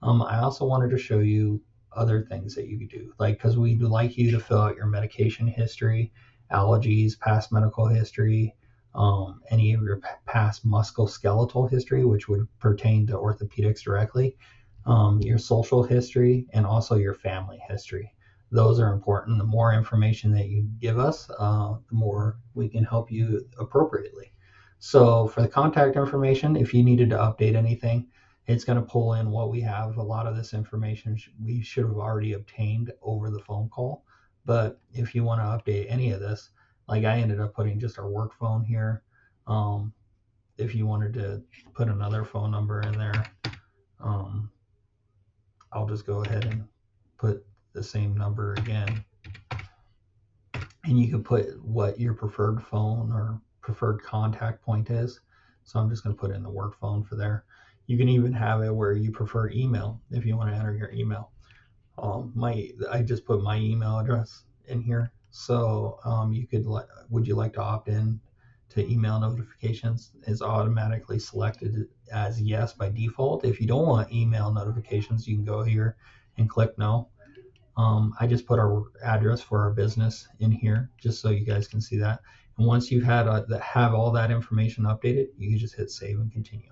I also wanted to show you other things that you could do, like because we'd like you to fill out your medication history, allergies, past medical history, any of your past musculoskeletal history, which would pertain to orthopedics directly, your social history, and also your family history. Those are important. The more information that you give us, the more we can help you appropriately. So, for the contact information, if you needed to update anything, it's going to pull in what we have. A lot of this information we should have already obtained over the phone call. But if you want to update any of this, like I ended up putting just our work phone here. Um, if you wanted to put another phone number in there, um, I'll just go ahead and put the same number again. And you can put what your preferred phone or preferred contact point is. So I'm just going to put in the work phone for there. You can even have it where you prefer email if you want to enter your email. I just put my email address in here. So you could would you like to opt in to email notifications? Is automatically selected as yes by default. If you don't want email notifications, you can go here and click no. I just put our address for our business in here just so you guys can see that. And once you've had have all that information updated, you can just hit save and continue.